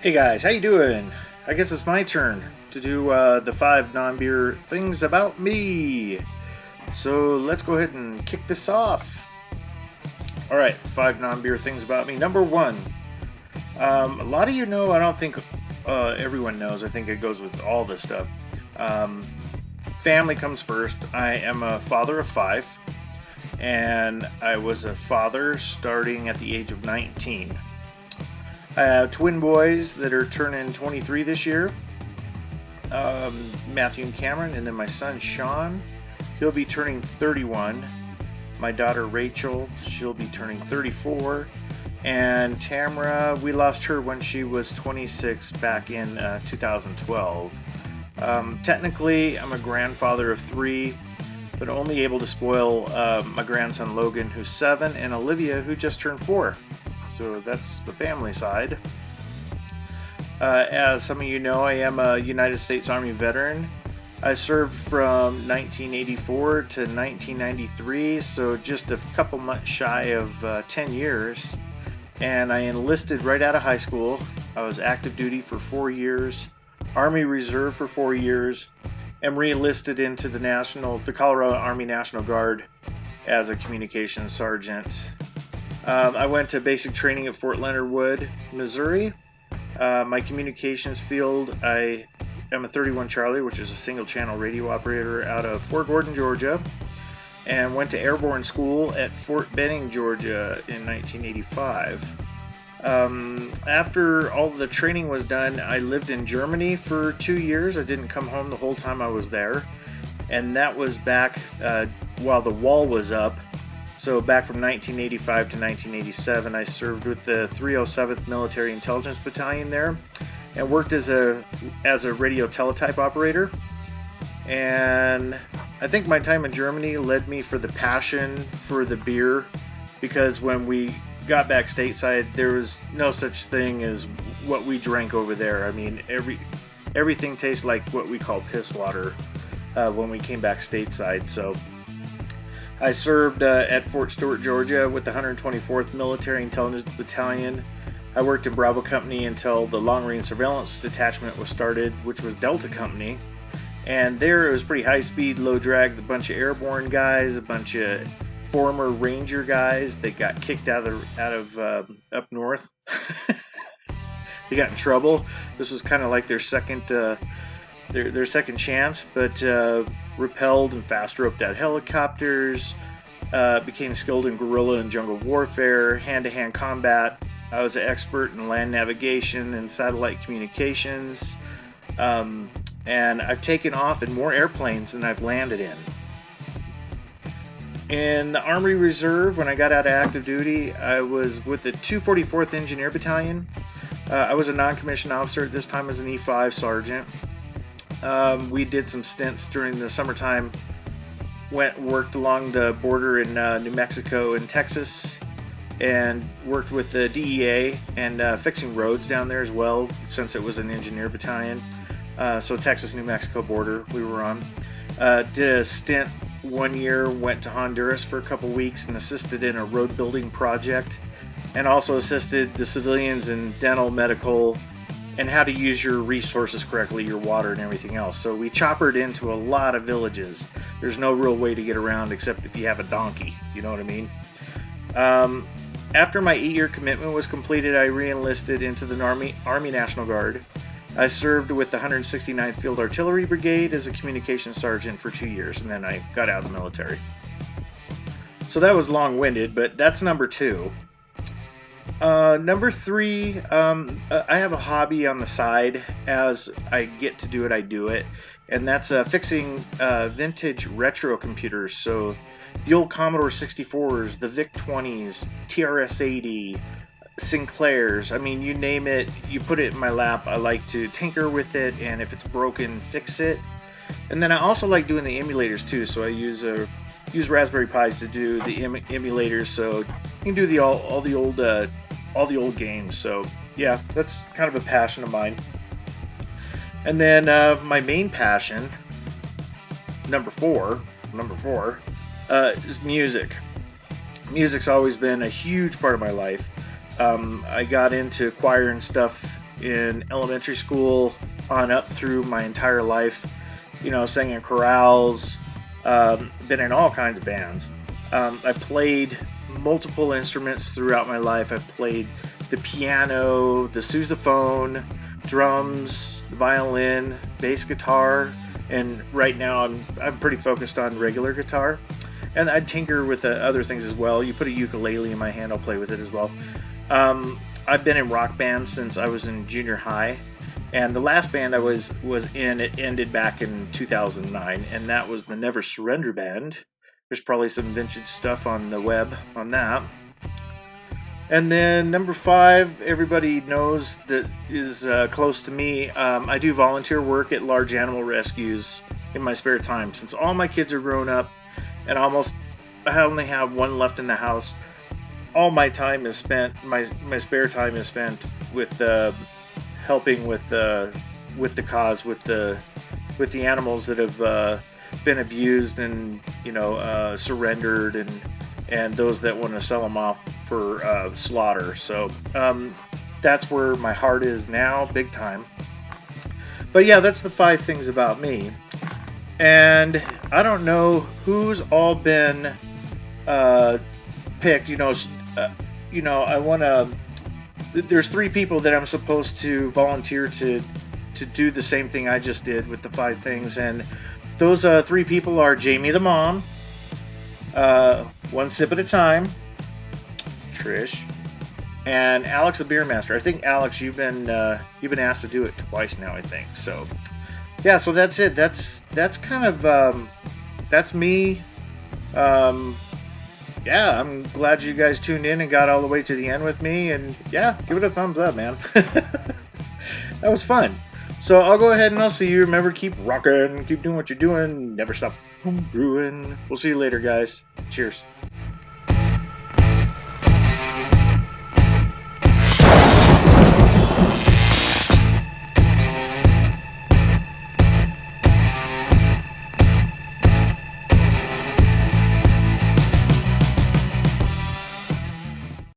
Hey guys, how you doing? I guess it's my turn to do the 5 non-beer things about me. So let's go ahead and kick this off. All right, 5 non-beer things about me. Number one, a lot of you know. I don't think everyone knows. I think it goes with all this stuff. Um, Family comes first. I am a father of 5, and I was a father starting at the age of 19. I have twin boys that are turning 23 this year, Matthew and Cameron, and then my son Sean, he'll be turning 31. My daughter Rachel, she'll be turning 34. And Tamara, we lost her when she was 26 back in 2012. Technically, I'm a grandfather of 3, but only able to spoil my grandson Logan, who's 7, and Olivia, who just turned 4. So that's the family side. As some of you know, I am a United States Army veteran. I served from 1984 to 1993, so just a couple months shy of 10 years. And I enlisted right out of high school. I was active duty for 4 years, Army Reserve for 4 years, and re-enlisted into the Colorado Army National Guard as a communications sergeant. I went to basic training at Fort Leonard Wood, Missouri. My communications field, I am a 31 Charlie, which is a single channel radio operator out of Fort Gordon, Georgia, and went to airborne school at Fort Benning, Georgia in 1985. After all the training was done, I lived in Germany for 2 years. I didn't come home the whole time I was there, and that was back while the wall was up. So back from 1985 to 1987, I served with the 307th Military Intelligence Battalion there, and worked as a radio teletype operator. And I think my time in Germany led me for the passion for the beer, because when we got back stateside, there was no such thing as what we drank over there. I mean, everything tastes like what we call piss water when we came back stateside. So I served at Fort Stewart, Georgia with the 124th Military Intelligence Battalion. I worked in Bravo Company until the Long Range Surveillance Detachment was started, which was Delta Company. And there it was pretty high speed, low drag, a bunch of airborne guys, a bunch of former Ranger guys that got kicked out of up north. They got in trouble. This was kind of like their second chance, but repelled and fast roped out helicopters, became skilled in guerrilla and jungle warfare, hand-to-hand combat. I was an expert in land navigation and satellite communications, and I've taken off in more airplanes than I've landed in. In the Army Reserve, when I got out of active duty, I was with the 244th Engineer Battalion. I was a non-commissioned officer at this time as an E5 sergeant. We did some stints during the summertime, worked along the border in New Mexico and Texas, and worked with the DEA and fixing roads down there as well, since it was an engineer battalion. So Texas-New Mexico border we were on. Did a stint 1 year, went to Honduras for a couple weeks and assisted in a road building project, and also assisted the civilians in dental, medical, and how to use your resources correctly, your water and everything else. So we choppered into a lot of villages. There's no real way to get around except if you have a donkey, you know what I mean? After my 8-year commitment was completed, I re-enlisted into the Army National Guard. I served with the 169th Field Artillery Brigade as a communications sergeant for 2 years, and then I got out of the military. So that was long-winded, but that's number 2. Number 3, I have a hobby on the side. As I get to do it, I do it. And that's fixing vintage retro computers. So the old Commodore 64s, the VIC-20s, TRS-80, Sinclairs. I mean, you name it, you put it in my lap. I like to tinker with it, and if it's broken, fix it. And then I also like doing the emulators too. So I use Raspberry Pis to do the emulators, so you can do all the old games. So yeah, that's kind of a passion of mine. And then my main passion, number four, is music. Music's always been a huge part of my life. I got into choir and stuff in elementary school on up through my entire life. You know, sang in chorales, been in all kinds of bands. I played multiple instruments throughout my life. I played the piano, the sousaphone, drums, the violin, bass guitar, and right now I'm pretty focused on regular guitar. And I tinker with other things as well. You put a ukulele in my hand, I'll play with it as well. I've been in rock bands since I was in junior high, and the last band I was in, it ended back in 2009, and that was the Never Surrender Band. There's probably some vintage stuff on the web on that. And then number 5, everybody knows that is close to me. I do volunteer work at large animal rescues in my spare time. Since all my kids are grown up, and I only have one left in the house, all my time is spent. My spare time is spent with helping with the cause, with the animals that have been abused and surrendered, and those that want to sell them off for slaughter. So that's where my heart is now, big time. But yeah, that's the 5 things about me. And I don't know who's all been picked. I want to. There's 3 people that I'm supposed to volunteer to do the same thing I just did with the 5 things, and those 3 people are Jamie the mom, One Sip at a Time, Trish, and Alex the beer master. I think Alex, you've been asked to do it twice now, I think. So yeah, so that's it. That's kind of that's me. Yeah, I'm glad you guys tuned in and got all the way to the end with me, and yeah, give it a thumbs up, man. That was fun. So I'll go ahead and I'll see you. Remember, keep rocking, keep doing what you're doing, never stop brewing. We'll see you later, guys. Cheers.